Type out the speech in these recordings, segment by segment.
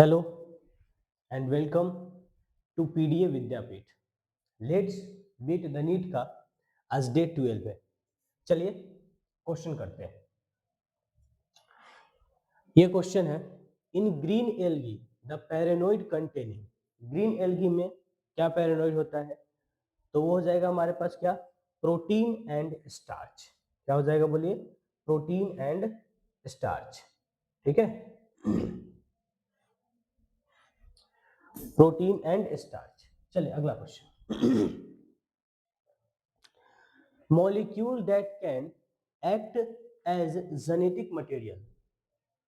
Hello and welcome to PDA Vidyapeeth. Let's beat the NEET का आज day 12 है। चलिए क्वेश्चन करते हैं। ये क्वेश्चन है, इन green algae the paranoid containing. Green algae में क्या पैरानोइड होता है? तो वो हो जाएगा हमारे पास क्या, प्रोटीन एंड स्टार्च। क्या हो जाएगा बोलिए, प्रोटीन एंड स्टार्च। ठीक है, प्रोटीन एंड स्टार्च। चलिए अगला question. Molecule that can act as genetic material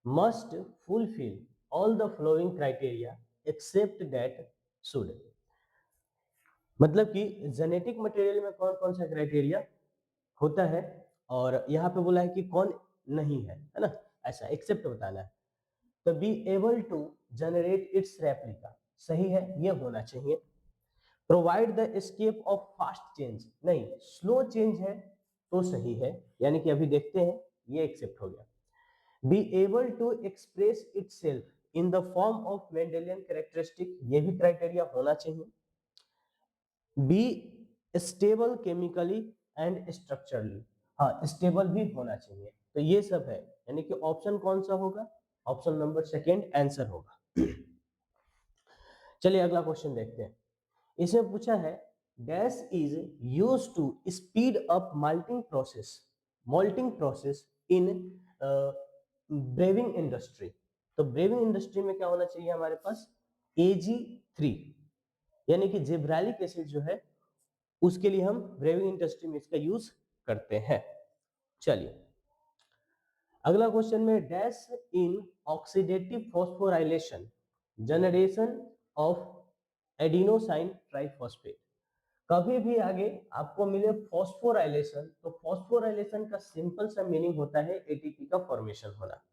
must fulfill all the following criteria except that should। मतलब कि जेनेटिक मटेरियल में कौन कौन सा क्राइटेरिया होता है, और यहाँ पे बोला है कि कौन नहीं है ना, ऐसा एक्सेप्ट बताना है। तो be able to generate its replica, सही है, ये होना चाहिए। Provide the escape of fast change, नहीं स्लो चेंज है तो सही है, यानी कि अभी देखते हैं, ये एक्सेप्ट हो गया। Be able to express itself in the form of Mendelian characteristic, ये भी क्राइटेरिया होना चाहिए। Be stable chemically and structurally, हाँ स्टेबल भी होना चाहिए। तो ये सब है, यानी कि ऑप्शन कौन सा होगा, ऑप्शन नंबर सेकेंड आंसर होगा। चलिए अगला क्वेश्चन देखते हैं। इसमें पूछा है, dash is use to speed up malting process in brewing industry. तो ब्रेविंग इंडस्ट्री में क्या होना चाहिए हमारे पास, Ag3, यानी कि जिब्रालिक एसिड जो है उसके लिए हम ब्रेविंग इंडस्ट्री में इसका यूज करते हैं। चलिए अगला क्वेश्चन में, dash in oxidative phosphorylation generation of adenosine triphosphate. कभी भी आगे आपको मिले फॉस्फोराइलेशन, तो फॉस्फोराइलेशन का सिंपल सा मीनिंग होता है एटीपी का फॉर्मेशन होना,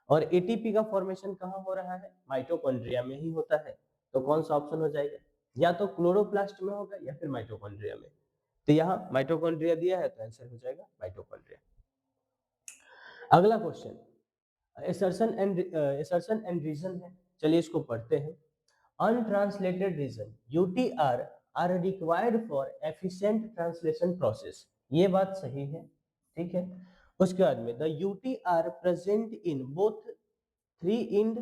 और एटीपी का फॉर्मेशन कहाँ हो रहा है, माइटोकॉन्ड्रिया में ही होता है। तो कौन सा ऑप्शन हो जाएगा, या तो क्लोरोप्लास्ट में होगा या फिर माइटोकॉन्ड्रिया में। तो यहाँ माइटोकॉन्ड्रिया दिया है तो आंसर हो जाएगा माइटोकॉन्ड्रिया। अगला क्वेश्चन एसर्शन एंड रीजन है, चलिए इसको पढ़ते हैं। Untranslated region UTR are required for efficient translation process, ये बात सही है, ठीक है। उसके बाद में the UTR present in both 3 end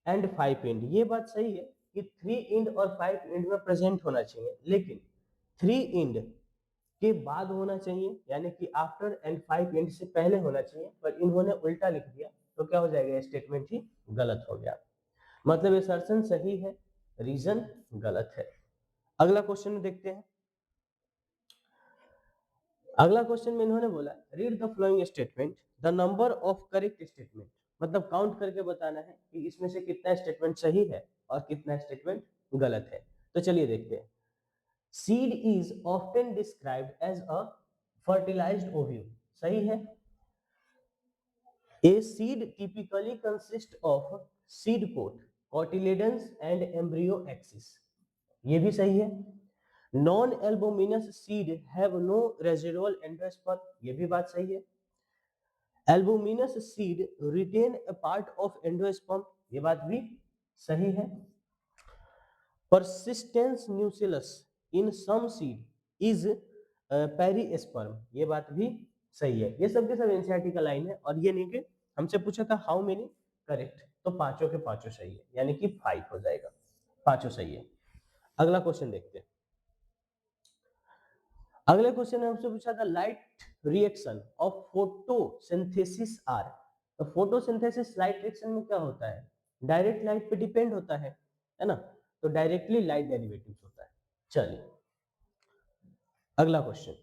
and 5 end, ये बात सही है कि 3 इंड और 5 इंड में प्रेजेंट होना चाहिए, लेकिन 3 इंड के बाद होना चाहिए, यानी कि आफ्टर एंड 5 इंड से पहले होना चाहिए, पर इन्होंने उल्टा लिख दिया, तो क्या हो जाएगा, स्टेटमेंट ही गलत हो गया। मतलब असर्शन सही है, रीजन गलत है। अगला क्वेश्चन देखते हैं। अगला क्वेश्चन में इन्होंने बोला, read the following statement, the number of correct statement, मतलब काउंट करके बताना है कि इसमें से कितना स्टेटमेंट सही है और कितना स्टेटमेंट गलत है। तो चलिए देखते हैं। Seed is often described as a fertilized ovule, सही है। A seed typically consists of seed coat, cotyledons and embryo axis, ये भी सही है। Non albuminous seed have no residual endosperm, ये भी बात सही है। Albuminous seed retain a part of endosperm, ये बात भी सही है। Persistence nucellus in some seed is perisperm, ये बात भी सही है। ये सब के सब एनसीईआरटी का लाइन है, और ये नहीं कि हमसे पूछा था हाउ मेनी करेक्ट, तो पांचों के पांचों सही है, यानी कि 5 हो जाएगा, पांचों सही है। अगला क्वेश्चन देखते हैं। अगले क्वेश्चन ने हमसे पूछा था, light reaction of photosynthesis are. तो फोटोसिंथेसिस लाइट रिएक्शन में क्या होता है, डायरेक्ट लाइट पे डिपेंड होता है ना, तो डायरेक्टली लाइट डेरिवेटिव्स होता है। चलिए अगला क्वेश्चन,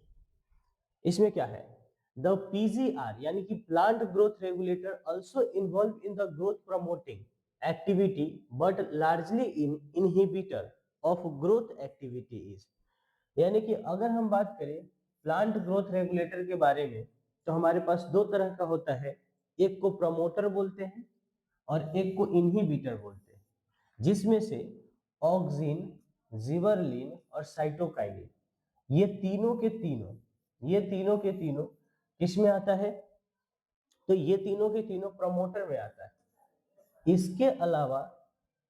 इसमें क्या है, द पीजीआर यानी कि plant growth regulator also involve in the growth promoting activity but largely in inhibitor of growth activity is, यानी कि अगर हम बात करें प्लांट ग्रोथ रेगुलेटर के बारे में, तो हमारे पास दो तरह का होता है, एक को प्रमोटर बोलते हैं और एक को इनहिबिटर बोलते हैं, जिसमें से ऑक्सिन, जिबरलिन और साइटोकाइनिन, ये तीनों के तीनों किसमें आता है, तो ये तीनों के तीनों प्रमोटर में आता है। इसके अलावा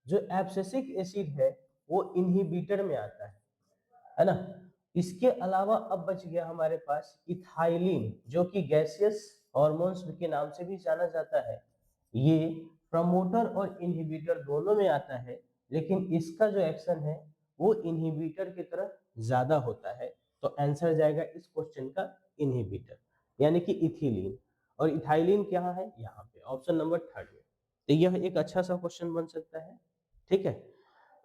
जो एब्सिसिक एसिड है वो इनहिबिटर में आता है ना। इसके अलावा अब बच गया हमारे पास इथाइलिन, जो कि गैसियस हॉर्मोन्स के नाम से भी जाना जाता है। ये प्रमोटर और इनहिबिटर दोनों में आता है, लेकिन इसका जो एक्शन है वो इनहिबिटर की तरह ज्यादा होता है। तो आंसर जाएगा इस क्वेश्चन का इनहिबिटर, यानी कि इथिलीन। और इथाइलिन क्या है यहाँ पे ऑप्शन नंबर थर्ड में। तो यह एक अच्छा सा क्वेश्चन बन सकता है। ठीक है,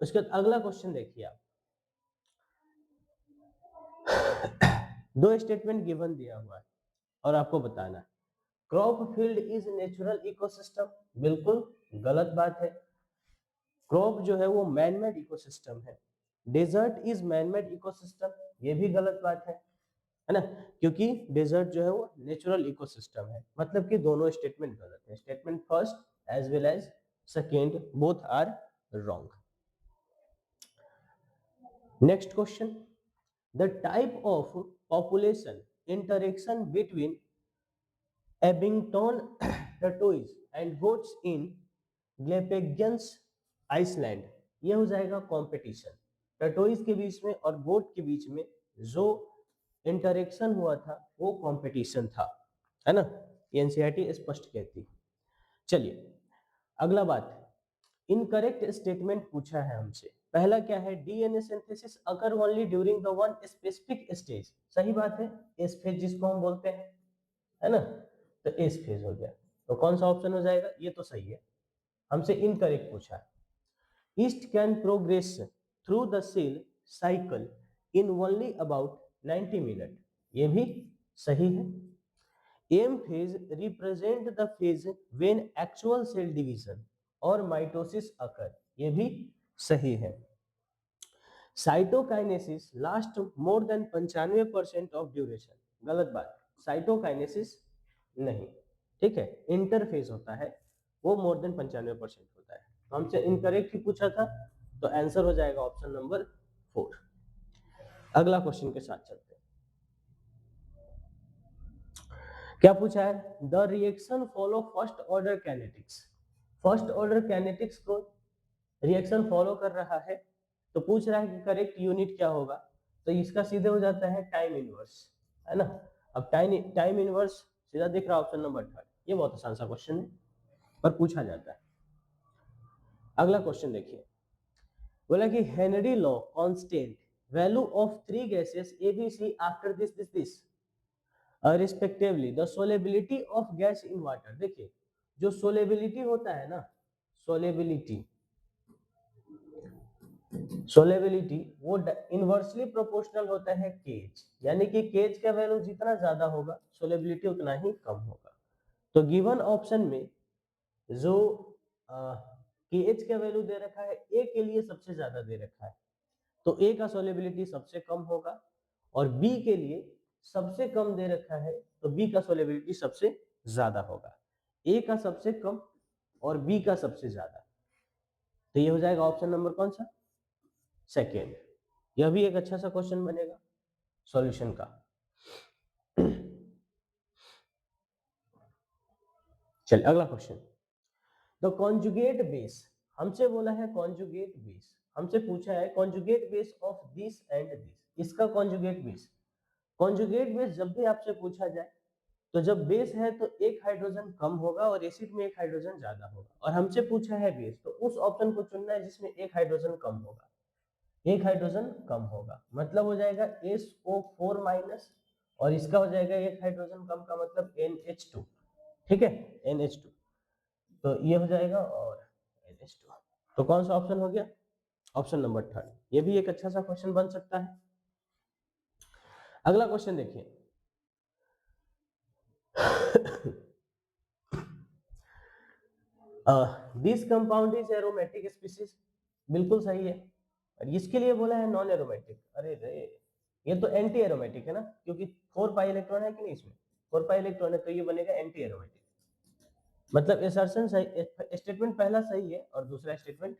उसके बाद अगला क्वेश्चन देखिए आप। दो स्टेटमेंट गिवन दिया हुआ है और आपको बताना है crop field is natural ecosystem. बिल्कुल गलत बात है। क्रॉप जो है वो मैनमेड इकोसिस्टम है। डेजर्ट इज मैनमेड इकोसिस्टम, ये भी गलत बात है ना, क्योंकि डेजर्ट जो है वो नेचुरल इकोसिस्टम है। मतलब कि दोनों स्टेटमेंट गलत है। Statement first as well as second both are wrong. Next question, the type of population interaction between Abington tortoise and goats in Galapagos Iceland, ये हो जाएगा कंपटीशन। टर्टोइज के बीच में और गोट के बीच में जो इंटरेक्शन हुआ था वो कंपटीशन था, है ना। ये एनसीईआरटी स्पष्ट कहती है। चलिए अगला बात, इनकरेक्ट स्टेटमेंट पूछा है हमसे। पहला क्या है, DNA synthesis occur only during the one specific stage. सही बात है, एस फेज जिसको हम बोलते हैं, है ना। तो एस फेज हो गया, तो कौन सा ऑप्शन हो जाएगा, ये तो सही है। हमसे इनकरेक्ट पूछा है। Yeast can progress through the cell cycle in only about 90 minute, ये भी सही है। M phase represent the phase when actual cell division और माइटोसिस अकर, ये भी सही है। Cytokinesis last more than 95% of duration, गलत बात। साइटोकाइनेसिस नहीं, ठीक है, इंटरफेज होता है, वो मोर देन 95% होता है। तो हमसे इनकरेक्ट ही पूछा था, तो आंसर हो जाएगा ऑप्शन नंबर 4। अगला क्वेश्चन के साथ चलते हैं। क्या पूछा है, the reaction follow first order kinetics. First order kinetics को रिएक्शन फॉलो कर रहा है, तो पूछ रहा है कि करेक्ट यूनिट क्या होगा। तो इसका सीधे हो जाता है टाइम इनवर्स, है ना। अब टाइम इनवर्स सीधा दिख रहा है ऑप्शन नंबर थर्ड। ये बहुत आसान सा क्वेश्चन है पर पूछा जाता है। अगला क्वेश्चन देखिए, बोला कि Henry law constant value of three gases A B C after this respectively the solubility of gas in water. देखिए जो सोलेबिलिटी होता है ना, सोलेबिलिटी सोलेबिलिटी वो इनवर्सली प्रोपोर्शनल होता है केज, यानी कि केज का वैल्यू जितना ज्यादा होगा सोलेबिलिटी उतना ही कम होगा। तो गिवन ऑप्शन में जो केज का वैल्यू दे रखा है ए के लिए सबसे ज्यादा दे रखा है, तो ए का सोलेबिलिटी सबसे कम होगा। और बी के लिए सबसे कम दे रखा है, तो बी का सोलेबिलिटी सबसे ज्यादा होगा। ए का सबसे कम और बी का सबसे ज्यादा, तो ये हो जाएगा ऑप्शन नंबर कौन सा, सेकेंड। यह भी एक अच्छा सा क्वेश्चन बनेगा सॉल्यूशन का। चलिए अगला क्वेश्चन, द कॉन्जुगेट बेस। हमसे बोला है कॉन्जुगेट बेस, हमसे पूछा है conjugate base of this and this, इसका कॉन्जुगेट बेस। कॉन्जुगेट बेस जब भी आपसे पूछा जाए, तो जब बेस है तो एक हाइड्रोजन कम होगा और एसिड में एक हाइड्रोजन ज्यादा होगा, और हमसे पूछा है बेस, तो उस ऑप्शन को चुनना है जिसमें एक हाइड्रोजन कम होगा। एक हाइड्रोजन कम होगा मतलब हो जाएगा SO4 माइनस, और इसका हो जाएगा एक हाइड्रोजन कम का मतलब NH2, ठीक है, NH2। तो ये हो जाएगा और NH2, तो कौन सा ऑप्शन हो गया, ऑप्शन नंबर थर्ड। ये भी एक अच्छा सा क्वेश्चन बन सकता है। अगला क्वेश्चन देखिए, this compound is aromatic species, बिल्कुल सही है। और इसके लिए बोला है नॉन एरोमेटिक, अरे रे, ये तो एंटी एरोमेटिक है ना, क्योंकि 4 पाई इलेक्ट्रॉन है कि नहीं इसमें, 4 पाई इलेक्ट्रॉन है, तो ये बनेगा एंटी एरोमेटिक। मतलब असर्शन सही, स्टेटमेंट पहला सही है और दूसरा स्टेटमेंट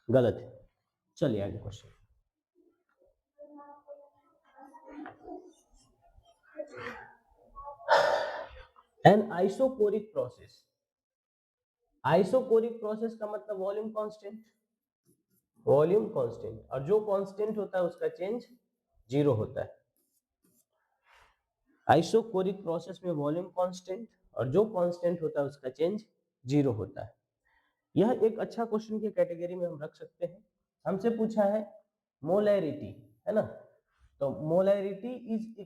गलत है। चलिए आगे question, an isobaric process, isochoric process का मतलब वॉल्यूम कांस्टेंट, वॉल्यूम कांस्टेंट, और जो कांस्टेंट होता है उसका चेंज जीरो होता है। आइसोकोरिक प्रोसेस में वॉल्यूम कांस्टेंट और जो कांस्टेंट होता है उसका चेंज जीरो होता है। यह एक अच्छा क्वेश्चन की कैटेगरी में हम रख सकते हैं। हमसे पूछा है मोलैरिटी, है ना, तो मोलैरिटी इज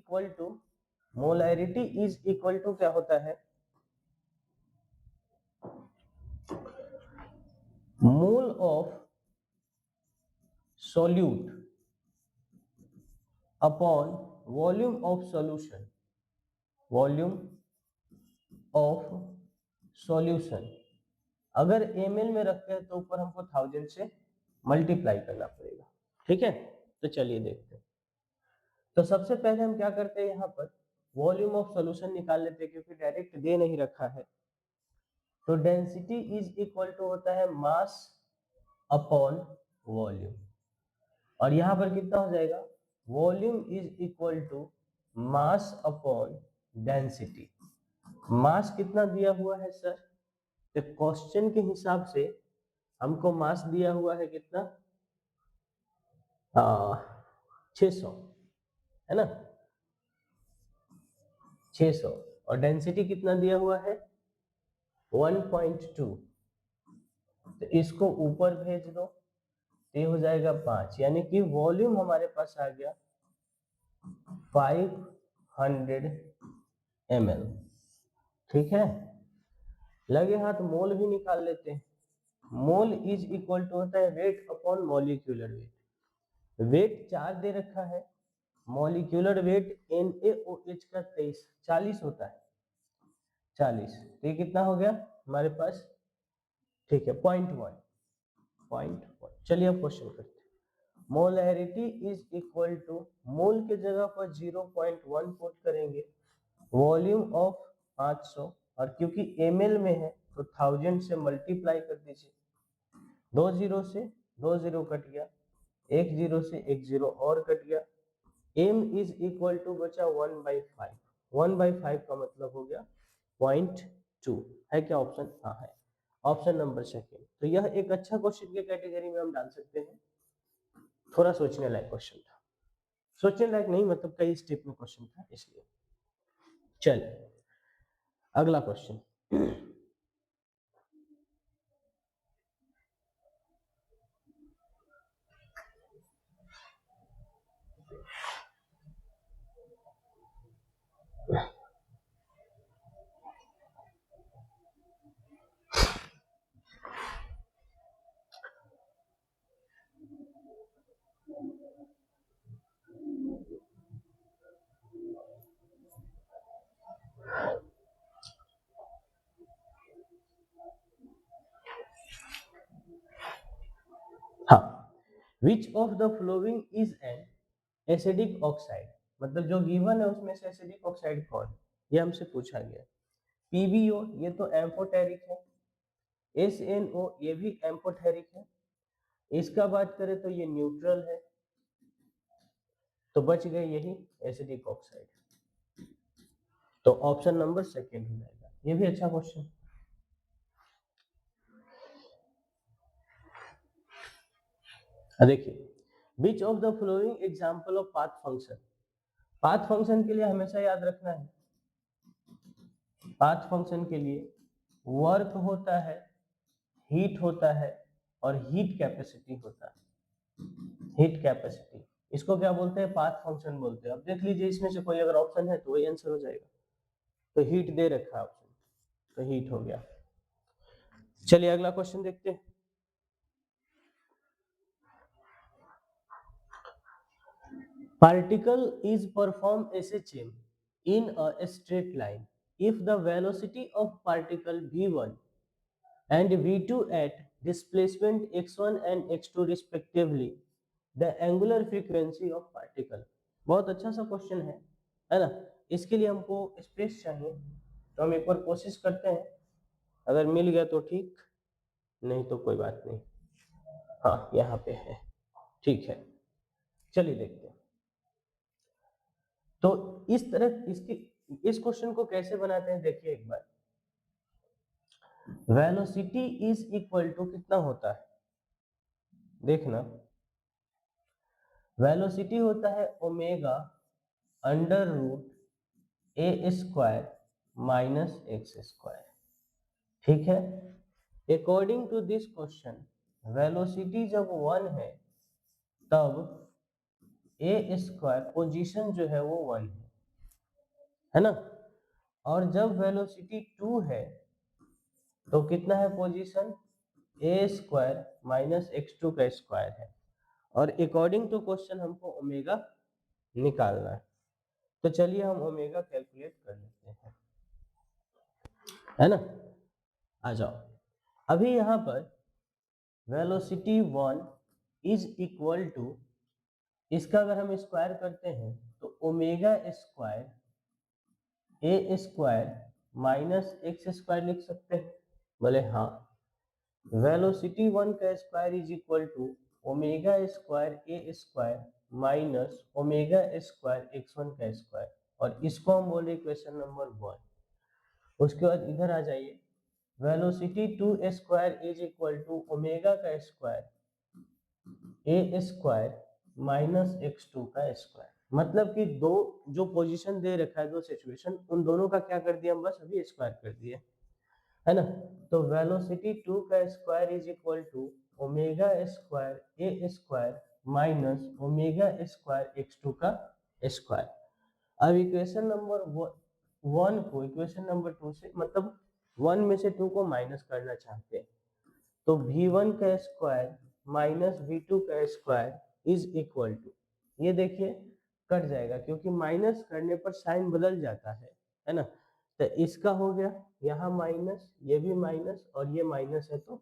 इक्वल टू क्या होता है, mole of solute upon volume of solution, volume of solution. अगर ml में रखते हैं तो ऊपर हमको 1000 से मल्टीप्लाई करना पड़ेगा, ठीक है। तो चलिए देखते हैं। तो सबसे पहले हम क्या करते हैं, यहाँ पर वॉल्यूम ऑफ सॉल्यूशन निकाल लेते हैं, क्योंकि डायरेक्ट दे नहीं रखा है। तो डेंसिटी इज इक्वल टू होता है मास अपॉन वॉल्यूम, और यहाँ पर कितना हो जाएगा, volume is equal to mass upon density. Mass कितना दिया हुआ है सर, तो क्वेश्चन के हिसाब से हमको मास दिया हुआ है कितना, 600, है ना, 600, और डेंसिटी कितना दिया हुआ है 1.2। तो इसको ऊपर भेज दो, ये हो जाएगा 5, यानी कि वॉल्यूम हमारे पास आ गया 500 ml, ठीक है। लगे हाथ मोल भी निकाल लेते हैं। मोल इज इक्वल टू होता है weight upon molecular weight. Weight 4 दे रखा है, मॉलिक्यूलर वेट NaOH का 40 होता है, 40, तो ये कितना हो गया हमारे पास, ठीक है, 0.1। चलिए अब क्वेश्चन करते हैं। मोलैरिटी इज इक्वल टू, मोल के जगह पर 0.1 पुट करेंगे, वॉल्यूम ऑफ 500, और क्योंकि ml में है तो 1000 से मल्टीप्लाई कर दीजिए, 2 जीरो से 2 जीरो कट गया, 1 जीरो से 1 जीरो और कट गया, m इज इक्वल टू बचा 1/5, 1/5 का मतलब हो गया 0.2। है क्या ऑप्शन, हाँ है, ऑप्शन नंबर सेकेंड। तो यह एक अच्छा क्वेश्चन के कैटेगरी में हम डाल सकते हैं। थोड़ा सोचने लायक क्वेश्चन था, सोचने लायक नहीं मतलब कई स्टेप में क्वेश्चन था इसलिए। चल अगला क्वेश्चन। हाँ, which of the following is an acidic oxide, मतलब जो गिवन है उसमें से एसिडिक ऑक्साइड कौन, ये हमसे पूछा गया। PbO ये तो एम्फोटेरिक है, SnO ये भी एम्फोटेरिक है, इसका बात करें तो ये न्यूट्रल है, तो बच गए यही एसिडिक ऑक्साइड। तो ऑप्शन नंबर सेकेंड हो जाएगा। ये भी अच्छा क्वेश्चन। देखिए, which of the flowing example of path function, path function के लिए हमेशा याद रखना है, पाथ फंक्शन के लिए वर्क होता है, हीट होता है, और हीट कैपेसिटी होता है। हीट कैपेसिटी, इसको क्या बोलते हैं, पाथ फंक्शन बोलते हैं। अब देख लीजिए इसमें से कोई अगर ऑप्शन है तो वही आंसर हो जाएगा। तो हीट दे रखा है ऑप्शन, तो हीट हो गया। चलिए अगला क्वेश्चन देखते हैं। Particle is perform SHM in a straight line if the velocity of particle v1 and v2 at displacement x1 and x2 respectively, the angular frequency of particle। बहुत अच्छा सा क्वेश्चन है ना। इसके लिए हमको स्पेस चाहिए, तो हम एक बार कोशिश करते हैं, अगर मिल गया तो ठीक, नहीं तो कोई बात नहीं। हाँ यहाँ पे है, ठीक है। चलिए देखते हैं। तो इस तरह इस क्वेश्चन को कैसे बनाते हैं देखिए एक बार। वेलोसिटी इज इक्वल टू कितना होता है, देखना, वेलोसिटी होता है omega under root A square minus X square. ठीक है, according to this question velocity जब 1 है तब ए स्क्वायर पोजीशन जो है वो 1 है ना, और जब वेलोसिटी 2 है तो कितना है position, A square minus X two का स्क्वायर है, और अकॉर्डिंग टू क्वेश्चन हमको ओमेगा निकालना है। तो चलिए हम ओमेगा कैलकुलेट कर लेते हैं, है ना। आ जाओ, अभी यहाँ पर वेलोसिटी 1 इज इक्वल टू, इसका अगर हम स्क्वायर करते हैं तो omega square A square minus X square लिख सकते हैं, बोले हाँ। वेलोसिटी 1 का square is equal to omega square A square minus omega square x1 का स्क्वायर, और इसको हम बोले इक्वेशन नंबर 1। उसके बाद इधर आ जाइए, velocity 2 square is equal to omega का square A square minus x2 का स्क्वायर। मतलब कि दो जो पोजीशन दे रखा है, दो सिचुएशन, उन दोनों का क्या कर दिया हम, बस अभी स्क्वायर कर दिए, है ना। तो वेलोसिटी 2 का square is equal to omega square A square minus omega square x2 का स्क्वायर। अब इक्वेशन नंबर 1 को इक्वेशन नंबर 2 से, मतलब 1 में से 2 को माइनस करना चाहते हैं, तो v1 का स्क्वायर माइनस v2 का स्क्वायर इज इक्वल टू, ये देखिए कट जाएगा क्योंकि माइनस करने पर साइन बदल जाता है ना। तो इसका हो गया यहाँ माइनस, ये भी माइनस, और ये माइनस है तो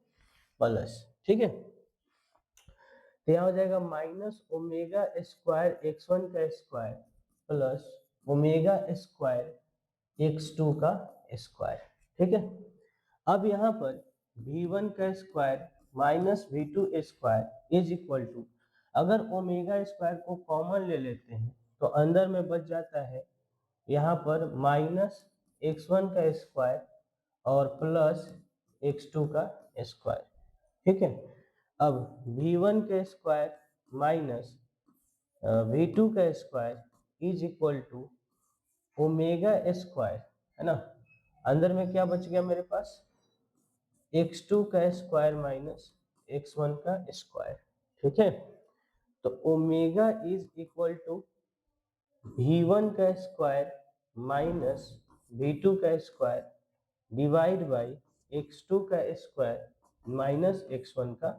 प्लस। ठीक है, तो यहाँ हो जाएगा माइनस ओमेगा स्क्वायर x1 का square plus omega square x2 का स्क्वायर। ठीक है, अब यहाँ पर v1 का square minus v2 square is equal to, अगर ओमेगा स्क्वायर को कॉमन ले लेते हैं तो अंदर में बच जाता है यहाँ पर माइनस x1 का स्क्वायर और प्लस x2 का स्क्वायर। ठीक है, अब v1 का स्क्वायर माइनस v2 का square is equal to omega square, है ना, अंदर में क्या बच गया मेरे पास, x2 का स्क्वायर माइनस x1 का स्क्वायर। ठीक है, तो omega is equal to v1 का स्क्वायर माइनस v2 का स्क्वायर डिवाइड बाई x2 का स्क्वायर माइनस x1 का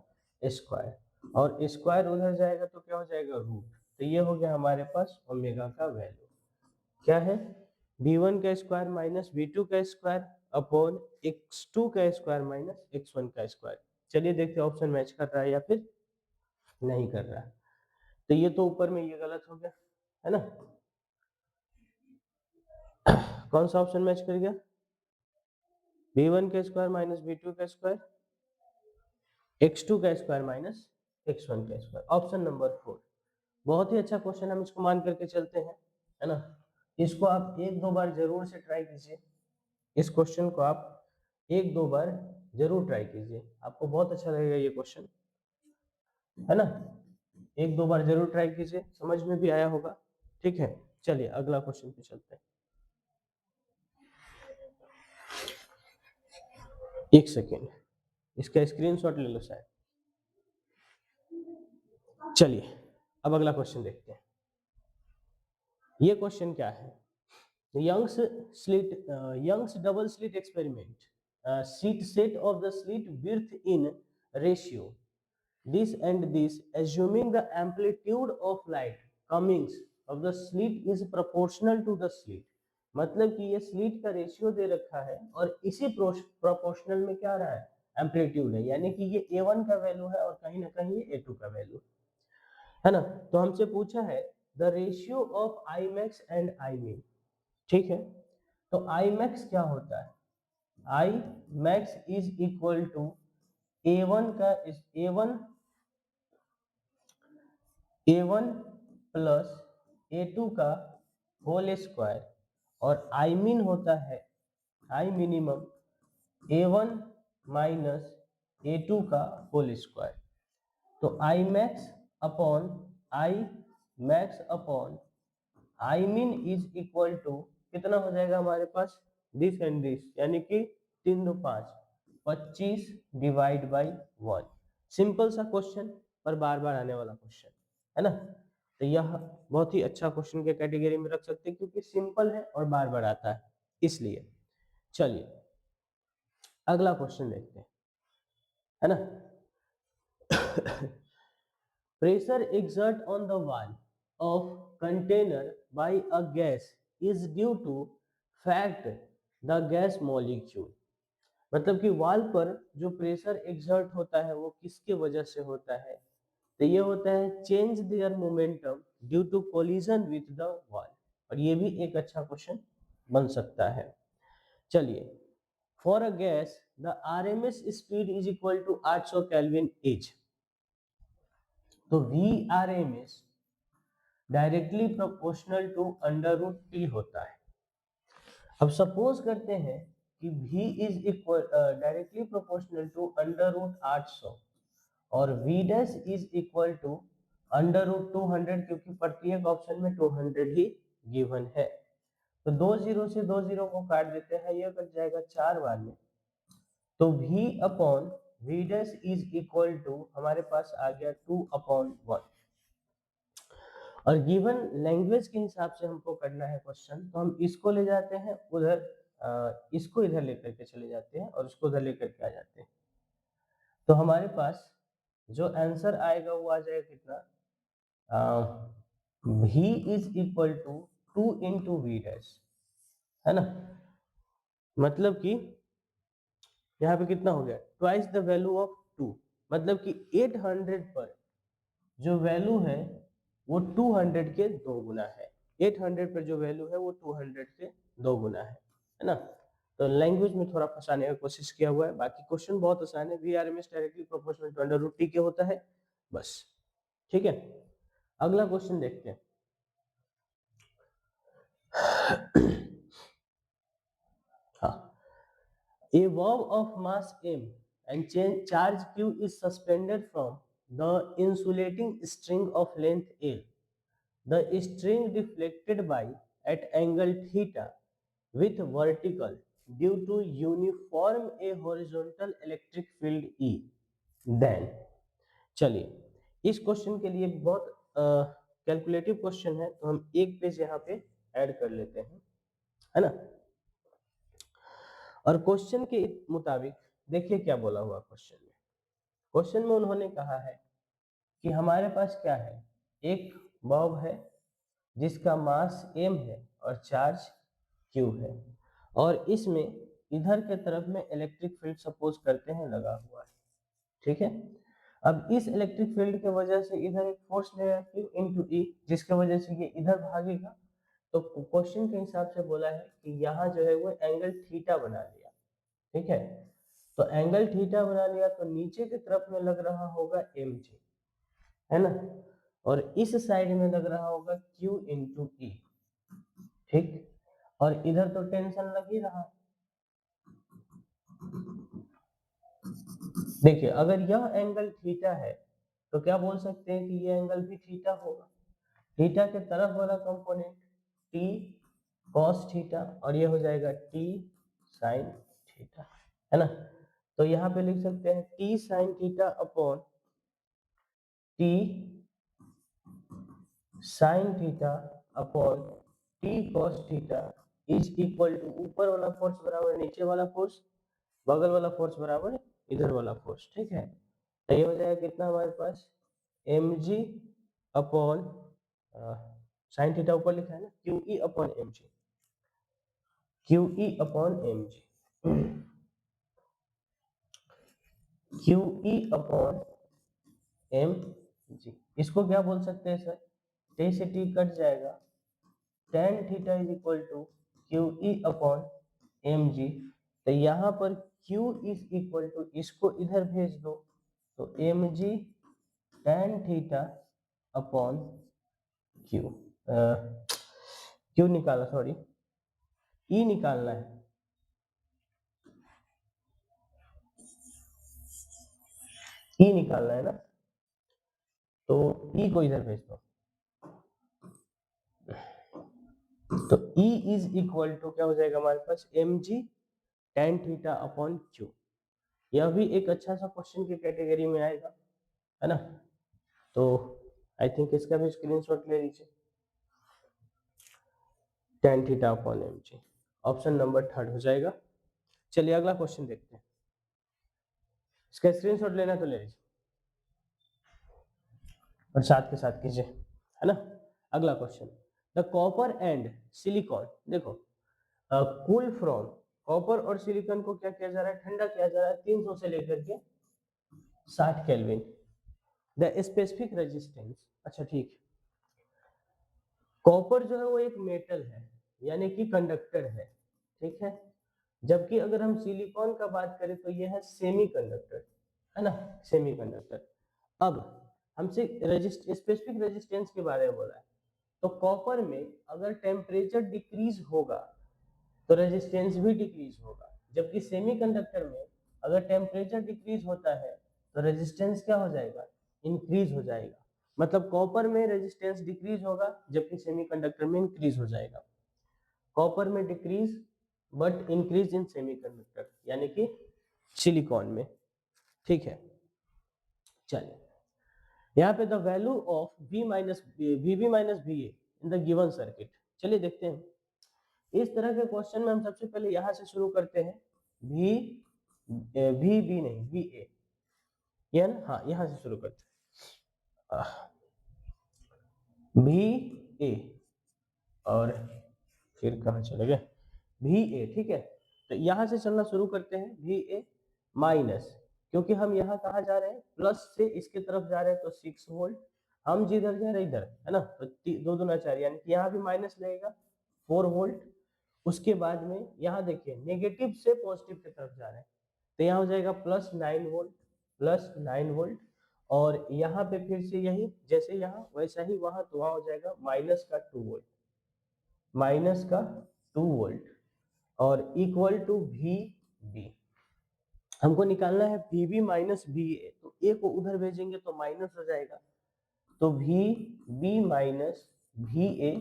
स्क्वायर, और स्क्वायर उधर जाएगा तो क्या हो जाएगा, रूट। तो ये हो गया हमारे पास ओमेगा का वैल्यू क्या है, v1 का स्क्वायर माइनस v2 का स्क्वायर अपॉन x2 का स्क्वायर माइनस x1 का स्क्वायर। चलिए देखते हैं ऑप्शन मैच कर रहा है या फिर नहीं कर रहा है। तो ये तो ऊपर में ये गलत हो गया, है ना। कौन सा ऑप्शन मैच कर गया, v1 का स्क्वायर माइनस v2 का स्क्वायर, x2 का स्क्वायर माइनस x1 का स्क्वायर, ऑप्शन नंबर 4। बहुत ही अच्छा क्वेश्चन, हम इसको मान करके चलते हैं, है ना। इसको आप एक दो बार जरूर से ट्राई कीजिए, इस क्वेश्चन को आप एक दो बार जरूर ट्राई कीजिए, आपको बहुत अच्छा लगेगा ये क्वेश्चन, है ना। एक दो बार जरूर ट्राई कीजिए, समझ में भी आया होगा। ठीक है, चलिए अगला क्वेश्चन पे चलते हैं। एक सेकेंड, इसका स्क्रीनशॉट ले लो शायद। चलिए अब अगला क्वेश्चन देखते हैं। ये क्वेश्चन क्या है, Young's double slit experiment. Set of the slit width in ratio this and this, assuming the amplitude of light comings of the slit is proportional to the slit। मतलब कि ये स्लिट का ratio दे रखा है और इसी प्रोपोर्शनल में क्या आ रहा है, एम्पलीट्यूड है, यानी कि ये A1 का वैल्यू है और कहीं ना कहीं ये A2 का वैल्यू है ना। तो हमसे पूछा है the ratio of I max and I min. ठीक है, तो आई मैक्स क्या होता है, I max is equal to A one का ए वन प्लस ए2 का होल स्क्वायर, और आई मिन होता है, I minimum A1 minus A2 का होल स्क्वायर। तो I max upon I min is equal to कितना हो जाएगा हमारे पास, दिस एंड दिस, यानी कि 3 2 5 25 डिवाइड बाई 1। सिंपल सा क्वेश्चन पर बार बार आने वाला क्वेश्चन है ना। तो यह बहुत ही अच्छा क्वेश्चन के कैटेगरी में रख सकते हैं क्योंकि सिंपल है और बार बार आता है इसलिए। चलिए अगला क्वेश्चन देखते हैं, है ना। Pressure exert on the wall of container by a gas is due to fact the gas molecule। मतलब कि वॉल पर जो प्रेशर एक्सर्ट होता है वो किसके वजह से होता है, तो ये होता है change their momentum due to collision with the wall. और ये भी एक अच्छा क्वेश्चन बन सकता है। चलिए, for a gas the RMS speed is equal to 800 kelvin H. तो V R M S directly proportional to under root T होता है। अब सपोज करते हैं कि v is equal directly proportional to under root 800 और v dash is equal to under root 200, क्योंकि प्रत्येक ऑप्शन में 200 ही गिवन है। तो 2 0 से 2 0 को काट देते हैं, यह कट जाएगा 4 बार में। तो v upon v dash is equal to हमारे पास आ गया 2/1। और गिवन लैंग्वेज के हिसाब से हमको करना है क्वेश्चन, तो हम इसको ले जाते हैं उधर, इसको इधर लेकर के चले जाते हैं और उसको उधर लेकर के आ जाते हैं। तो हमारे पास जो आंसर आएगा वो आ जाएगा कितना, v is equal to 2 into V dash, है ना। मतलब कि यहाँ पे कितना हो गया, ट्वाइस द वैल्यू ऑफ 2। मतलब कि 800 पर जो वैल्यू है वो 200 के 2 गुना है। 800 पर जो वैल्यू है वो 200 के 2 गुना है ना। तो लैंग्वेज में थोड़ा फंसाने का कोशिश किया हुआ है, बाकी क्वेश्चन बहुत आसान है। V R M S directly proportional to under root T के होता है, बस। ठीक है, अगला क्वेश्चन देखते हैं। हाँ, a valve of mass m and charge q is suspended from the insulating string of length l. The string deflected by at angle theta with vertical due to uniform a horizontal electric field E. Then चलिए इस question के लिए बहुत calculative question है, तो हम एक page यहाँ पे ऐड कर लेते हैं, है ना। और क्वेश्चन के मुताबिक देखिए क्या बोला हुआ क्वेश्चन में। क्वेश्चन में उन्होंने कहा है कि हमारे पास क्या है, एक बॉब है जिसका मास m है और चार्ज q है, और इसमें इधर के तरफ में इलेक्ट्रिक फील्ड सपोज करते हैं लगा हुआ है। ठीक है, अब इस इलेक्ट्रिक फील्ड के वजह से इधर एक फोर्स लगेगा Q इंटू E, जिसके वजह से ये इधर भागेगा। तो क्वेश्चन के हिसाब से बोला है कि यहाँ जो है वो एंगल थीटा बना लिया। ठीक है, तो एंगल थीटा बना लिया तो नीचे की तरफ में लग रहा होगा mg, है ना, और इस साइड में लग रहा होगा Q इंटू E। ठीक, और इधर तो टेंशन लग ही रहा। देखिए अगर यह एंगल थीटा है तो क्या बोल सकते हैं कि यह एंगल भी थीटा होगा। थीटा के तरफ वाला कंपोनेंट t cos थीटा और ये हो जाएगा t sin थीटा, है ना। तो यहाँ पे लिख सकते हैं t sin theta upon t sin theta upon t cos theta is equal to ऊपर वाला फोर्स बराबर नीचे वाला फोर्स, बगल वाला फोर्स बराबर इधर वाला फोर्स। ठीक है, तो ये हो जाएगा कितना हमारे पास mg अपॉन साइन थीटा ऊपर लिखा है ना, QE upon mg, QE upon mg, QE upon mg। इसको क्या बोल सकते हैं सर, t से t कट जाएगा, tan theta is equal to QE upon mg। तो यहाँ पर Q इज इक्वल टू, इसको इधर भेज दो तो mg tan theta upon Q, Q निकाला, सॉरी E निकालना है। ई निकालना है ना, तो ई को इधर भेज दो। तो E इज इक्वल टू क्या हो जाएगा हमारे पास, mg tan theta upon q। यह भी एक अच्छा सा क्वेश्चन की कैटेगरी में आएगा, है ना। तो आई थिंक इसका भी स्क्रीनशॉट ले लीजिए, tan theta upon mg, option number 3 हो जाएगा। चलिए अगला क्वेश्चन देखते हैं, इसका स्क्रीनशॉट लेना तो ले लीजिए और साथ के साथ कीजिए, है ना। अगला question, the copper and silicon, देखो कूल फ्रॉम, कॉपर और सिलिकॉन को क्या किया जा रहा है, ठंडा किया जा रहा है 300 से लेकर के 60 केल्विन। द स्पेसिफिक रेजिस्टेंस, अच्छा ठीक, कॉपर जो है वो एक मेटल है, यानी कि कंडक्टर है, ठीक है। जबकि अगर हम सिलिकॉन का बात करें तो यह है सेमी कंडक्टर, है ना, सेमी कंडक्टर। अब हमसे स्पेसिफिक रेजिस्टेंस के बारे में बोला है, तो कॉपर में अगर टेम्परेचर डिक्रीज होगा तो रेजिस्टेंस भी डिक्रीज होगा, जबकि सेमीकंडक्टर में अगर टेम्परेचर डिक्रीज होता है तो रेजिस्टेंस क्या हो जाएगा, इंक्रीज हो जाएगा। मतलब कॉपर में रेजिस्टेंस डिक्रीज होगा जबकि सेमीकंडक्टर में इंक्रीज हो जाएगा। कॉपर में decrease but increase in semiconductor, यानी कि सिलिकॉन में, ठीक है। चलिए यहाँ पे the value of V minus V A in the given circuit, चलिए देखते हैं। इस तरह के क्वेश्चन में हम सबसे पहले यहां से शुरू करते हैं, वी वी बी नहीं वी ए, ये ना, हाँ यहां से शुरू करते हैं, वी ए, और फिर कहाँ चले गए, वी ए, ठीक है। तो यहां से चलना शुरू करते हैं, वी ए माइनस, क्योंकि हम यहाँ कहाँ जा रहे हैं, प्लस से इसके तरफ जा रहे हैं तो 6 वोल्ट, हम जिधर जा रहे हैं इधर, है ना, तो 2 दूना 4, यानी कि यहाँ भी माइनस लगेगा 4 वोल्ट। उसके बाद में यहाँ देखिए नेगेटिव से पॉजिटिव की तरफ जा रहे हैं, तो यहाँ हो जाएगा प्लस 9 वोल्ट, प्लस 9 वोल्ट। और यहाँ पे फिर से यही जैसे यहाँ वैसा ही वहां, तो वहां हो जाएगा माइनस का 2 वोल्ट, माइनस का 2 वोल्ट, और इक्वल टू वी बी। हमको निकालना है V B minus V A, तो ए को उधर भेजेंगे तो माइनस हो जाएगा, तो V B minus V A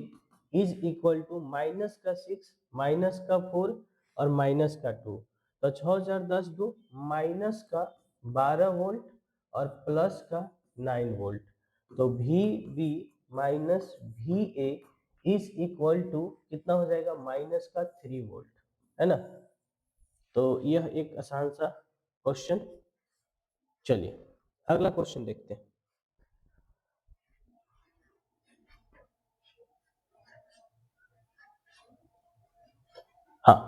is equal to minus का 6, माइनस का 4 और माइनस का 2, तो 6 4 10 2, माइनस का 12 वोल्ट और प्लस का 9 वोल्ट, तो V B minus V A is equal to कितना हो जाएगा, माइनस का 3 वोल्ट, है ना। तो यह एक आसान सा क्वेश्चन। चलिए अगला क्वेश्चन देखते हैं। हाँ,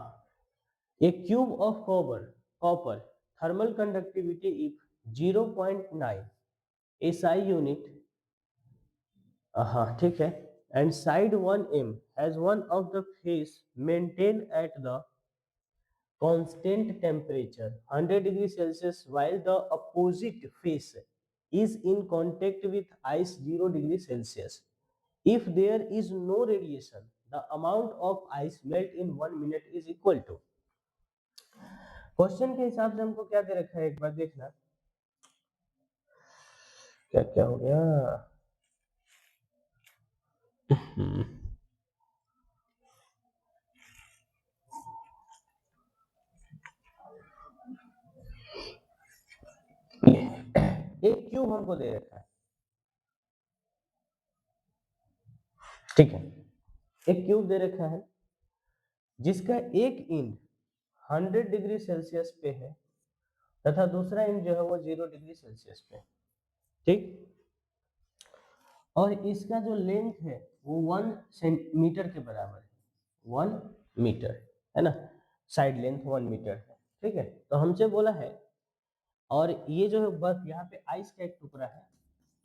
a cube of copper thermal conductivity if 0.9 SI unit, हाँ ठीक है, and side 1m has one of the face maintained at the constant temperature 100 degrees Celsius while the opposite face is in contact with ice 0 degrees Celsius. If there is no radiation, the amount of ice melt in 1 minute is equal to, question के हिसाब से हमको क्या दे रखा है, एक बार देखना क्या क्या हो गया। एक क्यूब हमको दे रखा है, ठीक है, एक क्यूब दे रखा है जिसका एक इंड 100 डिग्री सेल्सियस पे है तथा दूसरा इंड जो है वो 0 डिग्री सेल्सियस पे, ठीक। और इसका जो लेंथ है वो 1 सेंटीमीटर के बराबर है, 1 मीटर, है ना, साइड लेंथ 1 मीटर है, ठीक है। तो हमसे बोला है, और ये जो है बर्फ यहाँ पे आइस का एक टुकड़ा है,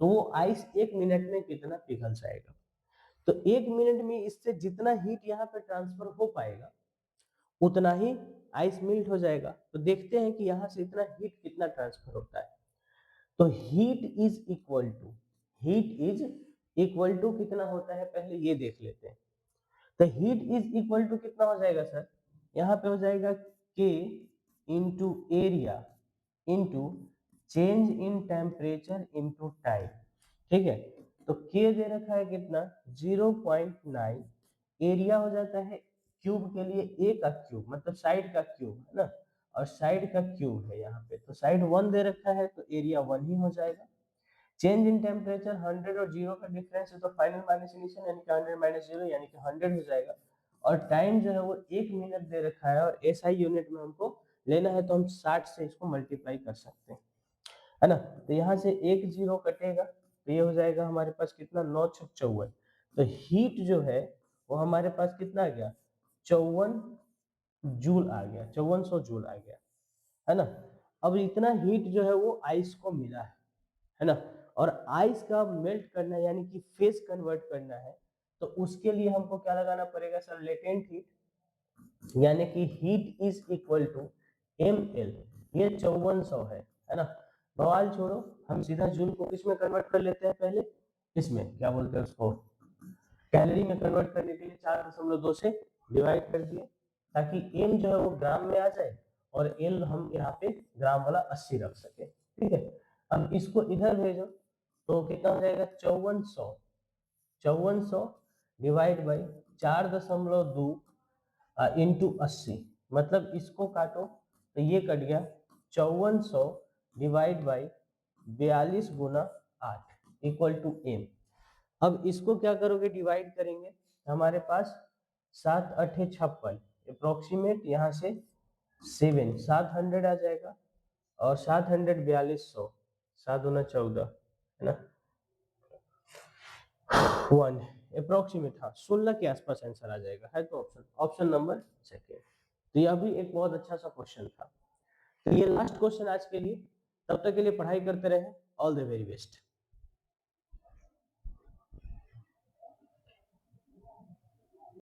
तो वो आइस 1 मिनट में कितना पिघल जाएगा, तो 1 मिनट में इससे जितना हीट यहाँ पे ट्रांसफर हो पाएगा उतना ही आइस मेल्ट हो जाएगा। तो देखते हैं कि यहाँ से इतना हीट कितना ट्रांसफर होता है, तो हीट इज इक्वल टू कितना होता है, पहले ये देख लेते हैं। तो हीट इज इक्वल टू कितना हो जाएगा सर, यहाँ पे हो जाएगा K into area into change in temperature into time. ठीक है, तो के दे रखा है कितना 0.9, एरिया हो जाता है क्यूब के लिए ए का क्यूब मतलब साइड का क्यूब है ना, और साइड का क्यूब है यहाँ पे, तो साइड 1 दे रखा है तो एरिया 1 ही हो जाएगा। चेंज इन टेम्परेचर 100 और 0 का डिफरेंस है तो फाइनल माइनस इनिशियल यानी कि 100 माइनस 0 यानी कि 100 हो जाएगा। और टाइम जो है वो 1 मिनट दे रखा है और एसआई यूनिट में हमको लेना है तो हम 60 से इसको मल्टीप्लाई कर सकते हैं, है ना। तो यहाँ से एक जीरो कटेगा तो ये हो जाएगा हमारे पास कितना 9 छक 54। तो हीट जो है वो हमारे पास कितना आ गया 54 जूल आ गया, 5400 जूल आ गया, है ना। अब इतना हीट जो है वो आइस को मिला है ना, और आइस का मेल्ट करना है यानी कि फेस कन्वर्ट करना है तो उसके लिए हमको क्या लगाना पड़ेगा सर लेटेंट हीट, यानी कि heat is equal to M L, ये 5400 है ना। बवाल छोड़ो, हम सीधा जूल को किस में कन्वर्ट कर लेते हैं पहले, इसमें क्या बोलते हैं उसको कैलोरी में कन्वर्ट करने के लिए 4.2 से डिवाइड कर दिए ताकि एम जो है वो ग्राम में आ जाए और एल हम यहाँ पे ग्राम वाला 80 रख सके। ठीक है, अब इसको इधर भेजो तो कितना हो जाएगा 5400, 5400 डिवाइड बाई 4.2 इंटू 80, मतलब इसको काटो तो ये कट गया 5400 डिवाइड बाई 42 गुना 8 इक्वल टू एम। अब इसको क्या करोगे डिवाइड करेंगे हमारे पास 7 8 56 अप्रोक्सीमेट यहाँ से 7 700 आ जाएगा और 700 4200 7 दूना 14 है ना 1 अप्रोक्सीमेट, हाँ 16 के आसपास आंसर आ जाएगा, है तो ऑप्शन ऑप्शन नंबर सेकेंड। तो यह भी एक बहुत अच्छा सा क्वेश्चन था। तो ये लास्ट क्वेश्चन आज के लिए, तब तक के लिए पढ़ाई करते रहे, ऑल द वेरी बेस्ट।